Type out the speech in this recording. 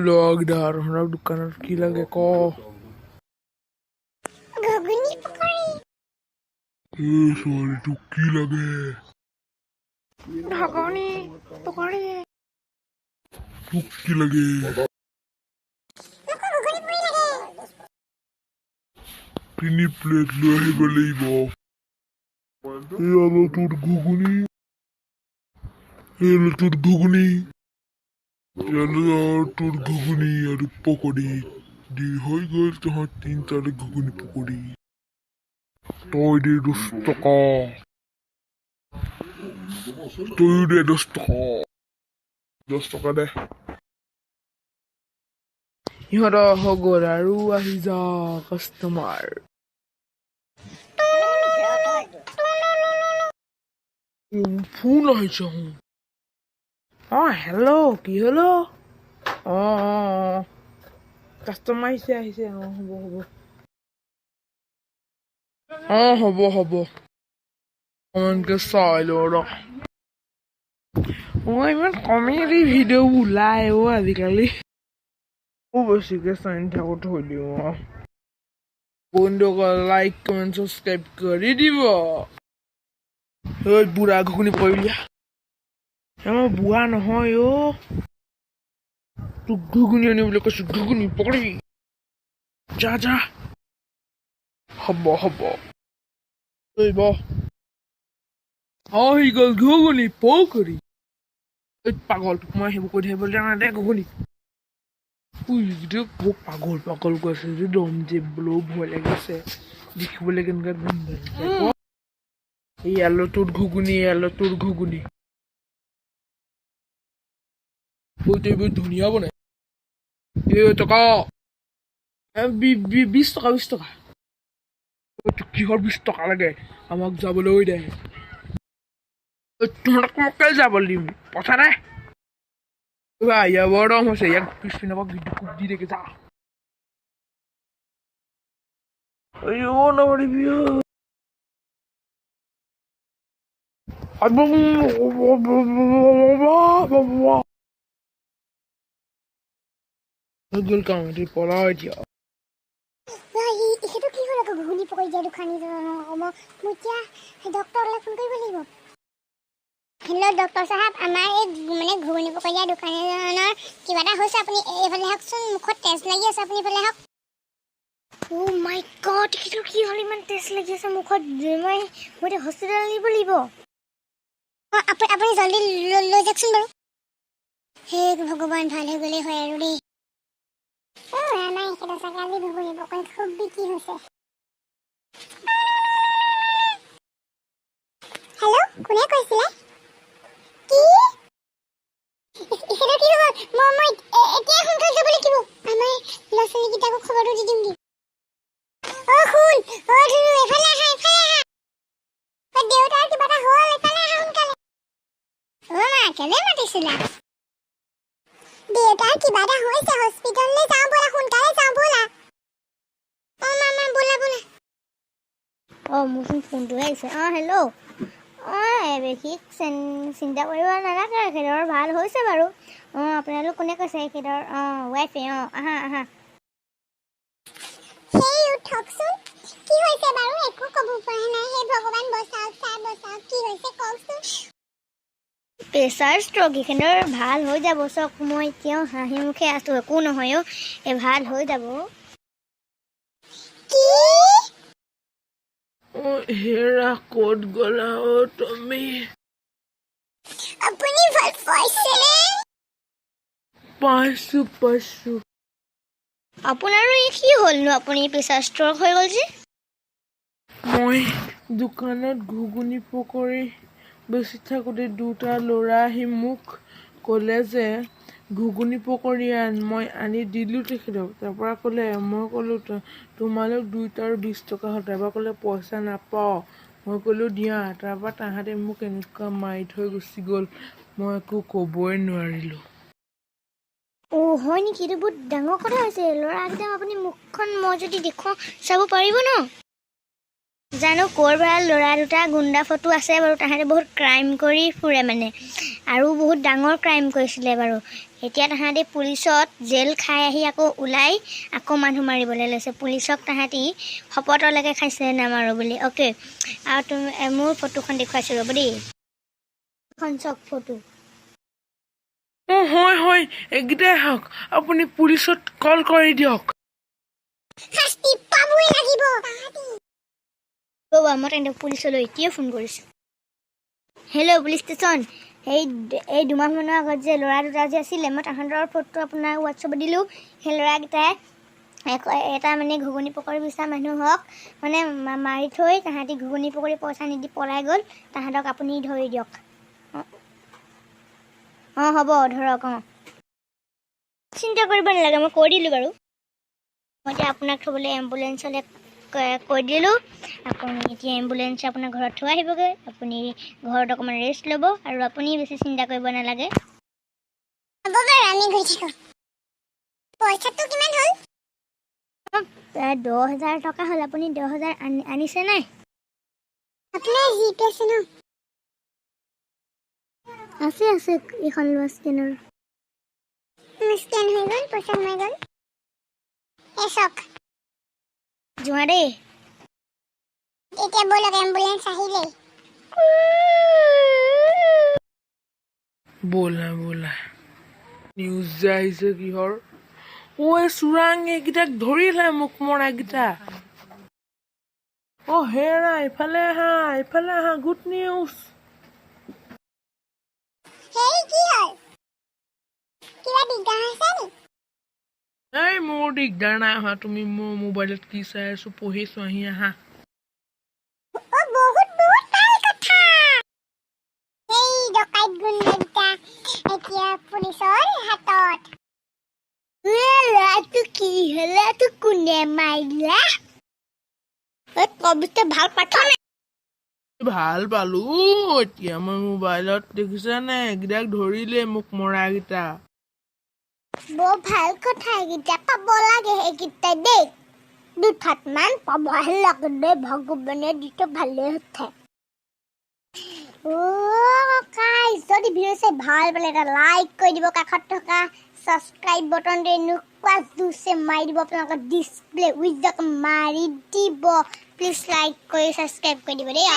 লগদাৰ আমাৰ দোকানত কি লাগে ক ঘুগুনি পকৰি ছোৱালী তোক কি লাগে ঘুগুনি পকৰি তোক কি লাগে ঘুগুনি পকৰি লাগে 3 প্লেট লৈ আহিব লাগিব এয়ালো তোৰ ঘুগুনি এয়ালো তোৰ ঘুগুনি এয়ালো তোৰ ঘুগুনি আৰু পকৰি দি হৈ গ'ল তহঁত 3টাৰে ঘুগুনি পকৰি তই দে 10 টকা তইও দে 10 টকা 10 টকা দে ইহঁতৰ হৈ গ'ল আৰু আহি যা কাষ্টমাৰ ফোন আহিছে হেল্ল' কি হলো কাষ্টমাৰ আহিছে হ'ব অকমানকে চাই লওঁ ৰ ইমান কমেডি ভিডিঅ' ওলাই আজিকালি বেছিকে চাই থাকো থৈ দিওঁ বন্ধুসকল লাইক কমেণ্ট ছাবস্ক্ৰাইব কৰি দিব বুঢ়া ঘুগুনি পৰিলা আমাৰ বুঢ়া নহয় তোক ঘুগুনি আনিবলৈ কৈছো ঘুগুনি পকৰি যা হ'ব আহি গ'ল ঘুগুনি পকৰি পাগল তোক মই সেইবোৰ কৈ থাকিবলৈ জানা দে ঘুগুনি মোক পাগল কৈছে যে দম দিবলৈও ভয় লাগিছে দেখিবলৈ কেনেকুৱা গোন্ধ ইয়ালো তোৰ ঘুগুনি বহুত ধুনীয়া বনাই টকা 20 টকা কিহৰ 20 টকা লাগে আমাক যাবলৈ দে তহঁতক মোকে যাবলৈ দিম পইচা নাই ইয়াৰ বৰ দম হৈছে ইয়াক পিছপিনৰ পৰা কোব দি দেখে যা নভৰিবি গ'ল কাম পলা এতিয়া সেইটো কি হ'ল আকৌ ঘুগুনি পকৰি দিয়া দোকানীজনৰ মই এতিয়া ডক্টৰলৈ ফোন কৰিব লাগিব হেল্ল' ডক্টৰ চাহাব আমাৰ এই মানে ঘুগুনি পকৰি দিয়া দোকানীজনৰ কিবা এটা হৈছে আপুনি এইফালে আহকচোন মুখত তেজ লাগি আছে আপুনি এইফালে আহক অ' মাই গড সেইটো কি হ'ল ইমান তেজ লাগি আছে মুখত মই এতিয়া হস্পিটেল নিব লাগিব আপুনি জলদি লৈ যাওকচোন বাৰু হে ভগৱান ভাল হৈ গ'লেই হয় আৰু দেই আমাৰ একেটা চাগে আজি ঘুগুনি পকৰি খুব বিক্ৰী হৈছে হেল্ল' কোনে কৈছিলে কি সেইটো কি হ'ল মই এতিয়া সোনকালে যাব লাগিব আমাৰ ল'ৰা ছোৱালীকেইটাকো খবৰটো দি দিমগৈ শুন ধুনু এফালে আহা দেউতাৰ কিবা এটা হ'ল এফালে আহা সোনকালে মা কেলে মাতিছিলা দেউতাৰ কিবা এটা হৈছে হস্পিটেললৈ যাওঁ ব'লা সোনকালে যাওঁ ব'লা মামা ব'লা মোৰ ফোনটোহে আহিছে হেল্ল' বেছি চিন্তা কৰিব নালাগে এখেতৰ ভাল হৈছে বাৰু আপোনালোক কোনে কৈছে এখেতৰ ৱাইফে আহা সেই উঠকচোন কি হৈছে বাৰু একো ক'ব পৰা নাই হে ভগৱান বচাওক কি হৈছে কওকচোন প্ৰেছাৰ ষ্ট্ৰক এখেতৰ ভাল হৈ যাব চক মই এতিয়াও হাঁহি মুখে আছোঁ একো নহয় ভাল হৈ যাব কি হেৰা ক'ত গ'লা তুমি আপুনি ভাল পাইছেনে পাইছো আপোনাৰো কি হ'লনো আপুনি প্ৰেছাৰ ষ্ট্ৰক হৈ গ'ল যে মই দোকানত ঘুগুনি পকৰি বেচি থাকোঁতে দুটা ল'ৰা আহি মোক ক'লে যে ঘুগুনি পকৰি মই আনি দিলোঁ তেখেতক তাৰপৰা ক'লে মই ক'লোঁ তোমালোক দুইটাৰ 20 টকা হ'ল তাৰপৰা ক'লে পইচা নাপাওঁ মই ক'লোঁ দিয়া তাৰপৰা তাহাঁতে মোক এনেকুৱা মাৰি থৈ গুচি গ'ল মই একো ক'বই নোৱাৰিলোঁ হয় নেকি এইটো বহুত ডাঙৰ কথা হৈছে ল'ৰাকেইটা আপুনি মুখখন মই যদি দেখুৱাওঁ চাব পাৰিব ন জানো ক'ৰ পৰা ল'ৰা দুটা গুণ্ডা ফটো আছে বাৰু তাহাঁতে বহুত ক্ৰাইম কৰি ফুৰে মানে আৰু বহুত ডাঙৰ ক্ৰাইম কৰিছিলে বাৰু এতিয়া তাহাঁতি পুলিচত জেল খাই আহি আকৌ ওলাই আকৌ মানুহ মাৰিবলৈ লৈছে পুলিচক তাহাঁতি শপতলৈকে খাইছে নামাৰো বুলি অ'কে আৰু তুমি মোৰ ফটোখন দেখুৱাইছোঁ ৰ'ব দেই এখন চক ফটো হয় হয় এইকেইটাই হওক আপুনি পুলিচত কল কৰি দিয়ক শাস্তি পাবই লাগিব ৰ'বা মই তেন্তে পুলিচলৈ এতিয়া ফোন কৰিছোঁ হেল্ল' পুলিচ ষ্টেচন এই দুমাহমানৰ আগত যে ল'ৰা দুটা যে আছিলে মই তাহাঁতৰ ফটো আপোনাৰ হোৱাটছআপত দিলোঁ সেই ল'ৰাকেইটাই এটা মানে ঘুগুনি পকৰি বিচৰা মানুহক মানে মাৰি থৈ তাহাঁতি ঘুগুনি পকৰি পইচা নিদি পলাই গ'ল তাহাঁতক আপুনি ধৰি দিয়ক অঁ হ'ব ধৰক অঁ চিন্তা কৰিব নালাগে মই কৈ দিলোঁ বাৰু মই এতিয়া আপোনাক থ'বলৈ এম্বুলেঞ্চলৈ কৈ দিলোঁ আপুনি এতিয়া এম্বুলেঞ্চ আপোনাৰ ঘৰত থৈ আহিবগৈ আপুনি ঘৰত অকণমান ৰেষ্ট ল'ব আৰু আপুনি বেছি চিন্তা কৰিব নালাগে হ'ব বাৰু আমি গৈ থাকোঁ পইচাটো কিমান হ'ল 10,000 টকা হ'ল আপুনি 10,000 আনিছে নাই আপোনাৰ জিপে আছে ন আছে এইখন লোৱা স্কেনাৰ স্কেন হৈ গ'ল পইচা সোমাই গ'ল এই চাওক যোৱা দেই এতিয়া বলক এম্বুলেঞ্চ আহিলেই বোলা নিউজ যে আহিছে কিহৰ এই চোৰাং এইকেইটাক ধৰিলে মোক মৰাকেইটা হেৰা ইফালে আহা গুড নিউজ হেই কি হ'ল কিবা দিগদাৰ হৈছে নি এই মোৰ দিগদাৰ নাই অহা তুমি মোৰ মোবাইলত কি চাই আছো পঢ়িছো আহি আহা বহুত ভাল কথা এই ডকাইত গুণ্ডা এতিয়া পুলিচৰ হাতত ল'ৰাটো কি হ'লেটো কোনে মাৰিলা কবিতা ভাল পাঠ ভাল পালো এতিয়া মই মোবাইলত দেখিছানে এইকেইটাক ধৰিলে মোক মৰাকেইটা বৰ ভাল কথা এইকেইটা পাব লাগে সেইকেইটা দেই 2 মান পাব লাগে দেই ভগৱানে দিটো ভালে হৈছে যদি ভিডিঅ' চাই ভাল পালে এটা লাইক কৰি দিব কাষত থকা ছাবস্ক্ৰাইব বটনটো এনেকুৱা জোৰছে মাৰি দিব আপোনালোকৰ ডিছপ্লে উইজক মাৰি দিব প্লিজ লাইক কৰি ছাবস্ক্ৰাইব কৰি দিব দেই